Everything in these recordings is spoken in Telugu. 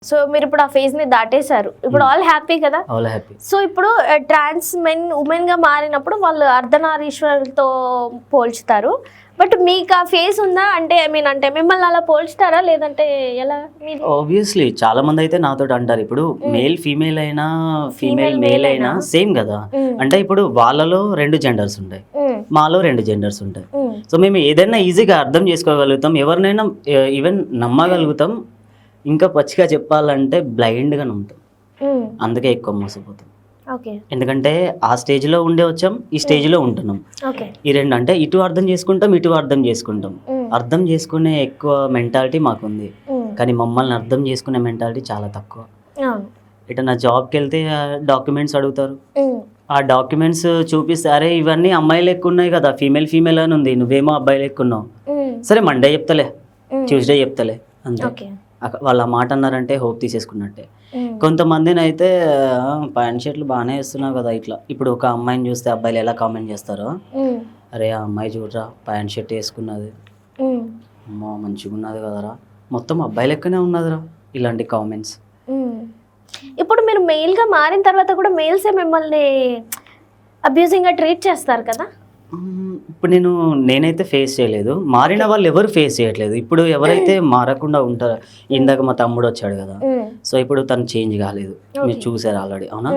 సో మీరు ఇప్పుడు ఆ ఫేజ్ ని దాటేశారు, ఇప్పుడు ఆల్ హ్యాపీ కదా. All happy. సో ఇప్పుడు ట్రాన్స్ మెన్ ఉమెన్ గా మారినప్పుడు వాళ్ళు అర్ధనారీశ్వరులతో పోల్చుతారు, బట్ మీకు ఆ ఫేస్ ఉందా? అంటే ఐ మీన్ అంటే మిమ్మల్ని అలా పోల్చుతారా లేదంటే ఎలా? ఆబ్వియస్లీ చాలా మంది అయితే నాతో అంటారు, ఇప్పుడు మేల్ ఫీమేల్ అయినా ఫీమేల్ మేల్ అయినా సేమ్ కదా. అంటే ఇప్పుడు వాళ్ళలో 2 జెండర్స్ ఉంటాయి, మాలో 2 జెండర్స్ ఉంటాయి. సో మేము ఏదైనా ఈజీగా అర్థం చేసుకోగలుగుతాం, ఎవరినైనా ఈవెన్ నమ్మగలుగుతాం. ఇంకా పచ్చిగా చెప్పాలంటే బ్లైండ్గా నమ్ముతాం, అందుకే ఎక్కువ మోసపోతాం. ఎందుకంటే ఆ స్టేజ్లో ఉండే వచ్చాం, ఈ స్టేజ్లో ఉంటున్నాం. ఈ 2 అంటే ఇటు అర్థం చేసుకుంటాం, ఇటు అర్థం చేసుకుంటాం. అర్థం చేసుకునే ఎక్కువ మెంటాలిటీ మాకుంది, కానీ మమ్మల్ని అర్థం చేసుకునే మెంటాలిటీ చాలా తక్కువ. ఇటు నా జాబ్కి వెళ్తే డాక్యుమెంట్స్ అడుగుతారు, ఆ డాక్యుమెంట్స్ చూపిస్తే అరే ఇవన్నీ అమ్మాయిలు ఎక్కువ ఉన్నాయి కదా, ఫీమేల్ అని ఉంది, నువ్వేమో అబ్బాయిలు ఎక్కున్నావు. సరే మండే చెప్తలే, ట్యూస్డే చెప్తలే, అంతే. వాళ్ళ మాట అన్నారంటే హోప్ తీసేసుకున్నట్టే. కొంతమందిని అయితే ప్యాంట్ షర్ట్లు బాగానే వేస్తున్నావు కదా ఇట్లా. ఇప్పుడు ఒక అమ్మాయిని చూస్తే అబ్బాయిలు ఎలా కామెంట్ చేస్తారో, అరే ఆ అమ్మాయి చూడరా ప్యాంట్ షర్ట్ వేసుకున్నది, అమ్మో మంచిగా ఉన్నది కదరా, మొత్తం అబ్బాయి లెక్కనే ఉన్నదిరా, ఇలాంటి కామెంట్స్. ఇప్పుడు మీరు మెయిల్గా మారిన తర్వాత కూడా మెయిల్సే మిమ్మల్ని అబ్యూజింగ్గా ట్రీట్ చేస్తారు కదా. ఇప్పుడు నేనైతే ఫేస్ చేయలేదు, మారిన వాళ్ళు ఎవరు ఫేస్ చేయట్లేదు. ఇప్పుడు ఎవరైతే మారకుండా ఉంటారో, ఇందాక మా తమ్ముడు వచ్చాడు కదా, సో ఇప్పుడు తను చేంజ్ కాలేదు, మీరు చూసారు ఆల్రెడీ, అవునా?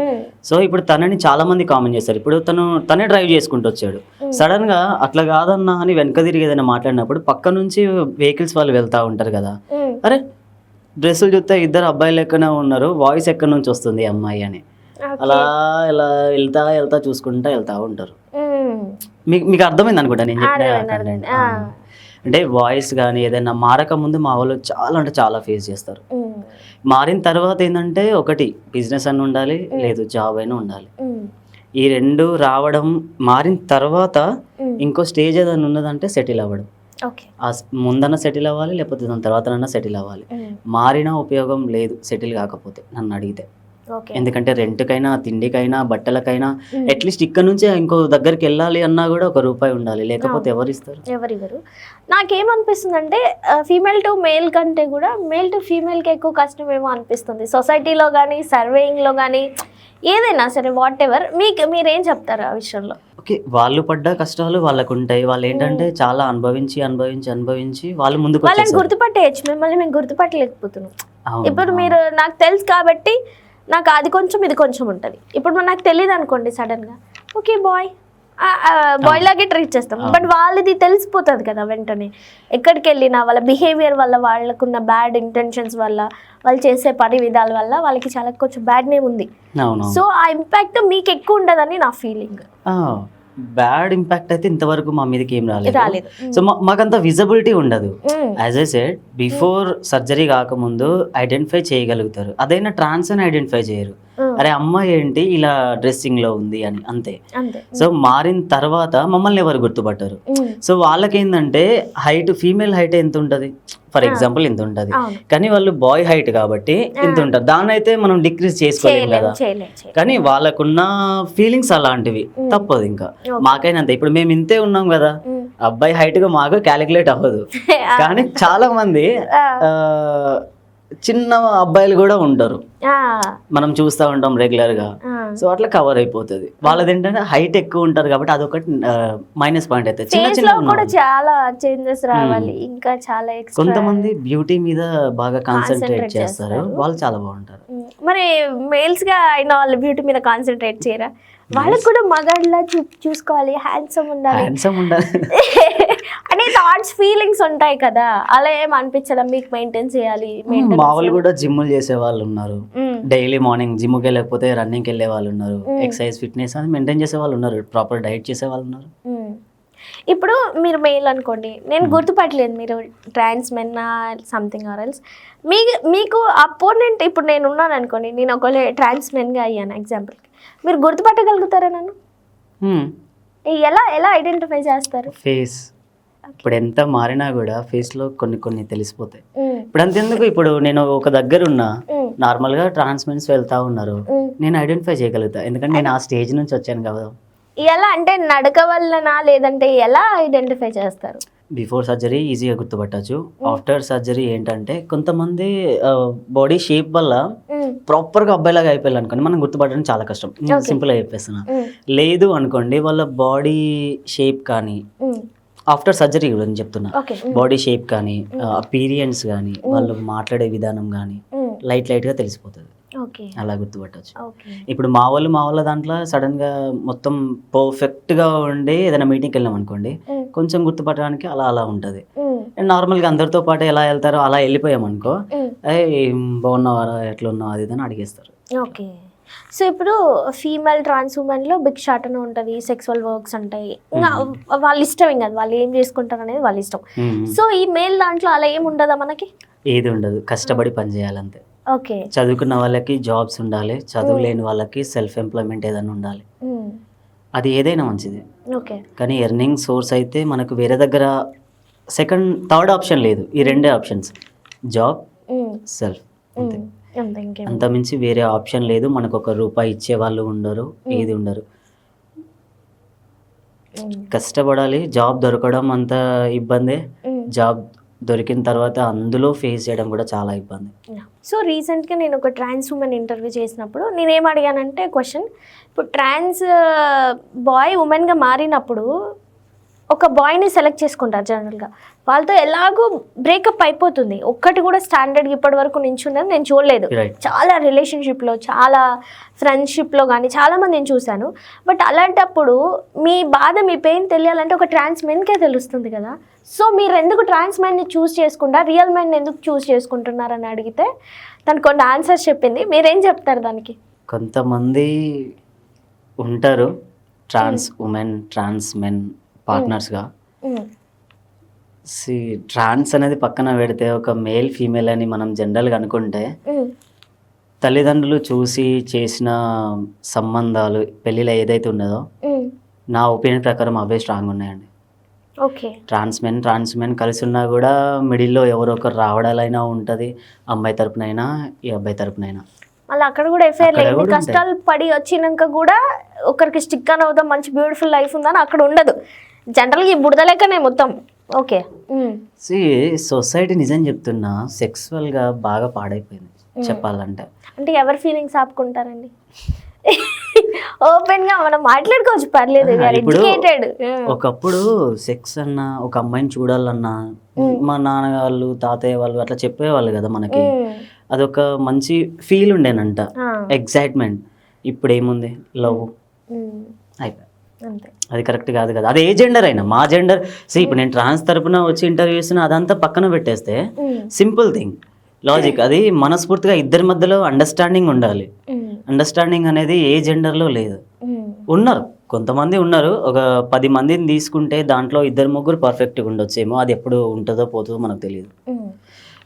సో ఇప్పుడు తనని చాలా మంది కామెంట్ చేస్తారు. ఇప్పుడు తనే డ్రైవ్ చేసుకుంటూ వచ్చాడు, సడన్ గా అట్లా కాదన్నా అని వెనక తిరిగి ఏదైనా మాట్లాడినప్పుడు పక్క నుంచి వెహికల్స్ వాళ్ళు వెళ్తా ఉంటారు కదా, అరే డ్రెస్సులు చూస్తే 2 అబ్బాయిలు లెక్కనే ఉన్నారు, వాయిస్ ఎక్కడి నుంచి వస్తుంది అమ్మాయి అని, అలా ఇలా వెళ్తా చూసుకుంటా వెళ్తా ఉంటారు. మీకు అర్థమైంది అనుకుంటా నేను చెప్పిన. అంటే వాయిస్ కానీ ఏదైనా మారక ముందు మా వాళ్ళు చాలా అంటే చాలా ఫేస్ చేస్తారు. మారిన తర్వాత ఏంటంటే ఒకటి బిజినెస్ అని ఉండాలి, లేదు జాబ్ అయినా ఉండాలి. ఈ 2 రావడం, మారిన తర్వాత ఇంకో స్టేజ్ ఏదైనా ఉన్నదంటే సెటిల్ అవ్వడం. ఆ ముందన్న సెటిల్ అవ్వాలి, లేకపోతే దాని తర్వాతనన్నా సెటిల్ అవ్వాలి. మారిన ఉపయోగం లేదు సెటిల్ కాకపోతే నన్ను అడిగితే. ఎందుకంటే రెంట్కైనా, తిండికైనా, బట్టలకైనా అట్లీస్ట్ ఇక్కడ నుంచే ఇంకో దగ్గరికి వెళ్ళాలి అన్నా కూడా ₹1 ఉండాలి, లేకపోతే ఎవరిస్తారు? ఎవరివ్వరు. నాకేమనిపిస్తుంది అంటే ఫీమేల్ టు మేల్ కంటే కూడా మేల్ టు ఫీమేల్కి ఎక్కువ కష్టమేమో అనిపిస్తుంది. సొసైటీలో కానీ, సర్వేయింగ్లో కానీ, ఏదైనా సరే వాట్ ఎవర్. మీరేం చెప్తారు ఆ విషయంలో? ఓకే, వాళ్ళు పడ్డ కష్టాలు వాళ్ళకు ఉంటాయి. వాళ్ళు ఏంటంటే చాలా అనుభవించి వాళ్ళు ముందుకు వాళ్ళని గుర్తుపట్టేయచ్చు, మిమ్మల్ని మేము గుర్తుపట్టలేకపోతున్నాం. ఇప్పుడు మీరు నాకు తెలుసు కాబట్టి నాకు అది కొంచెం ఇది కొంచెం ఉంటుంది. ఇప్పుడు నాకు తెలియదు అనుకోండి, సడన్గా ఓకే బాయ్ లాగే ట్రీట్ చేస్తాం, బట్ వాళ్ళది తెలిసిపోతుంది కదా వెంటనే. ఎక్కడికి వెళ్ళినా వాళ్ళ బిహేవియర్ వల్ల, వాళ్ళకున్న బ్యాడ్ ఇంటెన్షన్స్ వల్ల, వాళ్ళు చేసే పని విధాల వల్ల వాళ్ళకి చాలా కొంచెం బ్యాడ్ నేమ్ ఉంది. సో ఆ ఇంపాక్ట్ మీకు ఎక్కువ ఉండదని నా ఫీలింగ్. బ్యాడ్ ఇంపాక్ట్ అయితే ఇంతవరకు మా మీదకి ఏం రాలేదు. సో మాకంత విజిబిలిటీ ఉండదు. As I said, before surgery కాకముందు ఐడెంటిఫై చేయగలుగుతారు, అదైనా ట్రాన్స్ అని ఐడెంటిఫై చేయరు. అరే అమ్మాయి ఏంటి ఇలా డ్రెస్సింగ్ లో ఉంది అని, అంతే. సో మారిన తర్వాత మమ్మల్ని ఎవరు గుర్తుపట్టారు. సో వాళ్ళకేందంటే హైట్, ఫీమేల్ హైట్ ఎంత ఉంటుంది, ఫర్ ఎగ్జాంపుల్ ఇంత ఉంటుంది, కానీ వాళ్ళు బాయ్ హైట్ కాబట్టి ఇంత ఉంటుంది. దాన్ని అయితే మనం డిక్రీజ్ చేసుకోలేము కదా. కానీ వాళ్ళకున్న ఫీలింగ్స్ అలాంటివి, తప్పదు. ఇంకా మాకైనా అంతే. ఇప్పుడు మేము ఇంతే ఉన్నాం కదా, అబ్బాయి హైట్ గా మాకు క్యాలిక్యులేట్ అవ్వదు. కానీ చాలా మంది చిన్న అబ్బాయిలు కూడా ఉంటారు, మనం చూస్తూ ఉంటాం రెగ్యులర్ గా. సో అట్లా కవర్ అయిపోతుంది. వాళ్ళది ఏంటంటే హైట్ ఎక్కువ ఉంటారు కాబట్టి అదొకటి మైనస్ పాయింట్ అయితే. చాలా చేంజెస్ రావాలి, ఇంకా చాలా. కొంతమంది బ్యూటీ మీద బాగా కాన్సన్ట్రేట్ చేస్తారు, వాళ్ళు చాలా బాగుంటారు. మరి మేల్స్ గా అయిన వాళ్ళు బ్యూటీ మీద కాన్సన్ట్రేట్ చేయరా? వాళ్ళకి కూడా మగాడిలా చూసుకోవాలి, హ్యాండ్సమ్ ఉండాలి అనే థాట్స్, ఫీలింగ్స్ ఉంటాయి కదా. అలా ఏం అనిపించడం మీకు? మెయింటైన్ చేయాలి. మా వాళ్ళు కూడా జిమ్లు చేసే వాళ్ళు ఉన్నారు, డైలీ మార్నింగ్ జిమ్కి వెళ్ళకపోతే రన్నింగ్కి వెళ్ళే వాళ్ళు ఉన్నారు, ఎక్సర్సైజ్ ఫిట్నెస్ అని మెయింటైన్ చేసే వాళ్ళు ఉన్నారు, ప్రాపర్ డైట్ చేసే వాళ్ళు ఉన్నారు. ఇప్పుడు మీరు మెయిల్ అనుకోండి, నేను గుర్తుపట్టలేదు మీరు trans men something or else. మీకు అపోనెంట్, ఇప్పుడు నేను ఉన్నాను అనుకోండి, నేను ఒకవేళ ట్రాన్స్ మెన్గా అయ్యాను ఎగ్జాంపుల్కి, మీరు గుర్తుపట్టగలుగుతారా నన్ను? ఎలా ఐడెంటిఫై చేస్తారు? ఫేస్. ఇప్పుడు ఎంత మారినా కూడా ఫేస్ లో కొన్ని తెలిసిపోతాయి. ఇప్పుడు అంతెందుకు, ఇప్పుడు నేను ఒక దగ్గర ఉన్నా, నార్మల్ గా ట్రాన్స్ మెన్స్ వెళ్తా ఉన్నారు, నేను ఐడెంటిఫై చేయగలుగుతా, ఎందుకంటే నేను ఆ స్టేజ్ నుంచి వచ్చాను కదా. ఎలా అంటే నడక వల్లనా, లేదంటే ఎలా ఐడెంటిఫై చేస్తారు? బిఫోర్ సర్జరీ ఈజీగా గుర్తుపట్టచ్చు. ఆఫ్టర్ సర్జరీ ఏంటంటే కొంతమంది బాడీ షేప్ వల్ల ప్రాపర్గా అబ్బాయిలాగా అయిపోయారు అనుకోండి, మనం గుర్తుపట్టడం చాలా కష్టం. సింపుల్గా చెప్పేస్తున్నా. లేదు అనుకోండి, వాళ్ళ బాడీ షేప్ కానీ ఆఫ్టర్ సర్జరీ గురించి చెప్తున్నా, బాడీ షేప్ కానీ అపీరియన్స్ కానీ వాళ్ళు మాట్లాడే విధానం కానీ లైట్గా తెలిసిపోతుంది. అలా గుర్తుపట్టచ్చు. ఇప్పుడు మా వాళ్ళ దాంట్లో సడన్గా మొత్తం పర్ఫెక్ట్గా ఉండి ఏదైనా మీటింగ్కి వెళ్ళాం అనుకోండి, కొంచెం గుర్తుపట్టడానికి అలా ఉంటుంది. నార్మల్గా అందరితో పాటు ఎలా వెళ్తారో అలా వెళ్ళిపోయాం అనుకో, బాగున్నావారా, ఎట్లా ఉన్నావు, అది అని అడిగేస్తారు. ఓకే. సో ఇప్పుడు ఫీమేల్ ట్రాన్స్ ఉమెన్లో భిక్షాటన ఉంటుంది, సెక్సువల్ వర్క్స్ ఉంటాయి, వాళ్ళ ఇష్టం. ఇంకా వాళ్ళు ఏం చేసుకుంటారు అనేది వాళ్ళ ఇష్టం. సో ఈ మేల్ దాంట్లో అలా ఏమి ఉండదా మనకి? ఏది ఉండదు, కష్టపడి పని చేయాలంతే. ఓకే. చదువుకున్న వాళ్ళకి జాబ్స్ ఉండాలి, చదువు లేని వాళ్ళకి సెల్ఫ్ ఎంప్లాయ్మెంట్ ఏదైనా ఉండాలి. అది ఏదైనా మంచిది. ఓకే. కానీ ఎర్నింగ్ సోర్స్ అయితే మనకు వేరే దగ్గర థర్డ్ ఆప్షన్ లేదు. ఈ రెండే ఆప్షన్స్, జాబ్, సెల్ఫ్, అంతే. అంత మించి వేరే ఆప్షన్ లేదు. మనకు ₹1 ఇచ్చే వాళ్ళు ఉండరు, ఏది ఉండరు. కష్టపడాలి. జాబ్ దొరకడం అంత ఇబ్బందే, జాబ్ దొరికిన తర్వాత అందులో ఫేస్ చేయడం కూడా చాలా ఇబ్బంది. సో రీసెంట్గా నేను ఒక ట్రాన్స్ ఉమెన్ ఇంటర్వ్యూ చేసినప్పుడు నేనేం అడిగానంటే క్వశ్చన్, ఇప్పుడు ట్రాన్స్ బాయ్ ఉమెన్గా మారినప్పుడు ఒక బాయ్ని సెలెక్ట్ చేసుకుంటారు జనరల్గా, వాళ్ళతో ఎలాగో బ్రేకప్ అయిపోతుంది. ఒక్కటి కూడా స్టాండర్డ్గా ఇప్పటి వరకు నించున్నది నేను చూడలేదు. చాలా రిలేషన్షిప్లో, చాలా ఫ్రెండ్షిప్లో కానీ చాలామంది నేను చూశాను. బట్ అలాంటప్పుడు మీ బాధ, మీ పెయిన్ తెలియాలంటే ఒక ట్రాన్స్ మెన్కే తెలుస్తుంది కదా. సో మీరు ఎందుకు ట్రాన్స్ మెన్ని చూస్ చేసుకుంటా, రియల్ మెన్ ఎందుకు చూస్ చేసుకుంటున్నారని అడిగితే తను కొన్ని ఆన్సర్స్ చెప్పింది. మీరేం చెప్తారు దానికి? కొంతమంది ఉంటారు ట్రాన్స్ ఉమెన్, ట్రాన్స్ మెన్ పార్ట్నర్స్గా. ట్రాన్స్ అనేది పక్కన పెడితే ఒక మేల్ ఫీమేల్ అని మనం జనరల్గా అనుకుంటే, తల్లిదండ్రులు చూసి చేసిన సంబంధాలు పెళ్ళిలో ఏదైతే ఉన్నదో నా ఒపీనియన్ ప్రకారం అవే స్ట్రాంగ్ ఉన్నాయండి. ఓకే. ట్రాన్స్ మెన్ కలిసి ఉన్నా కూడా మిడిల్లో ఎవరో ఒకరు రావడాలైనా ఉంటుంది, అమ్మాయి తరపునైనా ఈ అబ్బాయి తరపునైనా. మళ్ళీ అక్కడ కూడా ఎఫ్ఐఆర్ లేదు, కష్టాలు పడి వచ్చినాక కూడా ఒకరికి స్టిక్ అని అవుతాం, మంచి బ్యూటిఫుల్ లైఫ్ ఉందని అక్కడ ఉండదు. జనరల్గా ఈ బుడద లెక్కనే మొత్తం. ఓకే. సొసైటీ నిజం చెప్తున్నా సెక్సువల్గా బాగా పాడైపోయింది చెప్పాలంటే. అంటే ఎవరి ఫీలింగ్స్ ఆపుకుంటారండి? ఓపెన్ గా మనం మాట్లాడుకోవచ్చు, పర్లేదు. ఒకప్పుడు సెక్స్ అన్నా, ఒక అమ్మాయిని చూడాలన్నా మా నాన్న వాళ్ళు, తాతయ్య వాళ్ళు అట్లా చెప్పేవాళ్ళు కదా మనకి. అదొక మంచి ఫీల్ ఉండేనంట, ఎక్సైట్మెంట్. ఇప్పుడు ఏముంది, లవ్ అయిపోయి. అది కరెక్ట్ కాదు కదా. అది ఏ జెండర్ అయినా, మా జెండర్. ఇప్పుడు నేను ట్రాన్స్ తరపున వచ్చి ఇంటర్వ్యూ చేస్తున్నా, అదంతా పక్కన పెట్టేస్తే సింపుల్ థింగ్, లాజిక్. అది మనస్ఫూర్తిగా ఇద్దరి మధ్యలో అండర్స్టాండింగ్ ఉండాలి. అండర్స్టాండింగ్ అనేది ఏ జెండర్లో లేదు. ఉన్నారు, కొంతమంది ఉన్నారు. ఒక 10 మందిని తీసుకుంటే దాంట్లో 2-3 పర్ఫెక్ట్గా ఉండొచ్చేమో. అది ఎప్పుడు ఉంటుందో పోతుందో మనకు తెలియదు.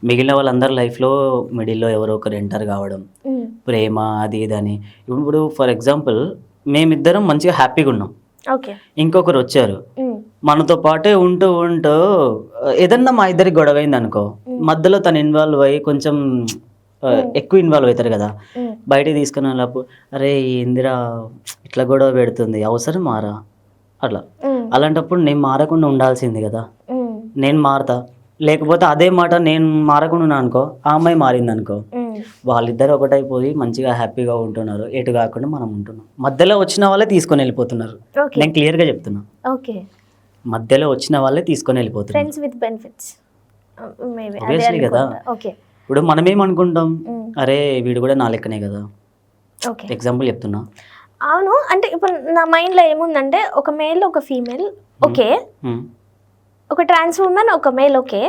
మిగిలిన వాళ్ళందరి లైఫ్లో మిడిల్లో ఎవరో ఒకరు ఎంటర్ కావడం, ప్రేమ అది ఇదని. ఇప్పుడు ఫర్ ఎగ్జాంపుల్ మేమిద్దరం మంచిగా హ్యాపీగా ఉన్నాం, ఇంకొకరు వచ్చారు మనతో పాటే ఉంటూ ఏదన్నా మా ఇద్దరికి గొడవ అయింది అనుకో, మధ్యలో తను ఇన్వాల్వ్ అయ్యి కొంచెం ఎక్కువ ఇన్వాల్వ్ అవుతారు కదా. బయటికి తీసుకుని వెళ్ళప్పుడు, అరే ఇందిరా ఇట్లా గొడవ పెడుతుంది, అవసరం మారా అట్లా. అలాంటప్పుడు నేను మారకుండా ఉండాల్సింది కదా, నేను మారతా. లేకపోతే అదే మాట నేను మారకుండా అనుకో, ఆ అమ్మాయి మారింది అనుకో, వాళ్ళిద్దరు ఒకటైపోయి మంచిగా హ్యాపీగా ఉంటున్నారు, ఎటు కాకుండా మనం ఉంటున్నాం. మధ్యలో వచ్చిన వాళ్ళే తీసుకొని వెళ్ళిపోతున్నారు. నేను క్లియర్గా చెప్తున్నా, మధ్యలో వచ్చిన వాళ్ళే తీసుకొని వెళ్ళిపోతున్నారు కదా. ఇప్పుడు మనమేమనుకుంటాం, అరే వీడు కూడా నా లెక్కనే కదా. ఎగ్జాంపుల్ చెప్తున్నా. అవును, అంటే ఇప్పుడు నా మైండ్లో ఏముందంటే, ఒక మేల్ ఒక ఫీమేల్ ఓకే, ఒక ట్రాన్స్ ఉమెన్ ఒక మేల్ ఓకే,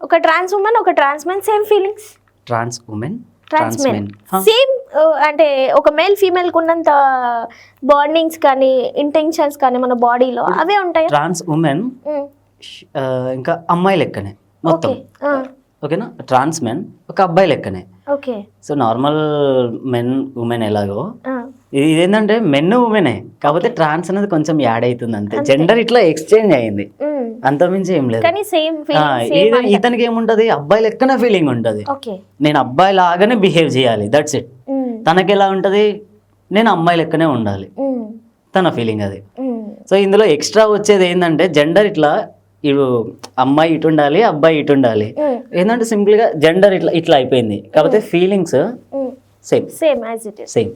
ఒక ట్రాన్స్ ఉమెన్ ఒక ట్రాన్స్ men same feelings. Trans women ట్రాన్స్ మెన్ సేమ్, అంటే ఒక మేల్ ఫీమేల్ కు ఉన్నంత బాండింగ్స్ కానీ ఇంటెన్షన్స్ కానీ మన బాడీలో అవే ఉంటాయి. ట్రాన్స్ ఉమెన్ ఇంకా అమ్మాయి లెక్కనే మొత్తం, ఓకేనా. ట్రాన్స్ మెన్ ఒక అబ్బాయి లెక్కనే. Okay. So normal men women ఎలాగో ఇదేంటంటే మెన్ ఉమెనే, కాకపోతే ట్రాన్స్ అనేది కొంచెం యాడ్ అవుతుంది అంతే. జెండర్ ఇట్లా ఎక్స్చేంజ్ అయింది, అంతమించి ఏం లేదు. ఇతనికి ఏముంటది, అబ్బాయి లెక్కన ఫీలింగ్ ఉంటది, నేను అబ్బాయి లాగానే బిహేవ్ చేయాలి, దట్స్ ఇట్. తనకి ఎలా ఉంటది, నేను అమ్మాయి లెక్కనే ఉండాలి, తన ఫీలింగ్ అది. సో ఇందులో ఎక్స్ట్రా వచ్చేది ఏంటంటే జెండర్ ఇట్లా ఇటు అమ్మాయి ఇటు ఉండాలి, అబ్బాయి ఇటు ఉండాలి. ఏంటంటే సింపుల్గా జెండర్ ఇట్లా ఇట్లా అయిపోయింది, కాకపోతే feelings same same as it is. Same.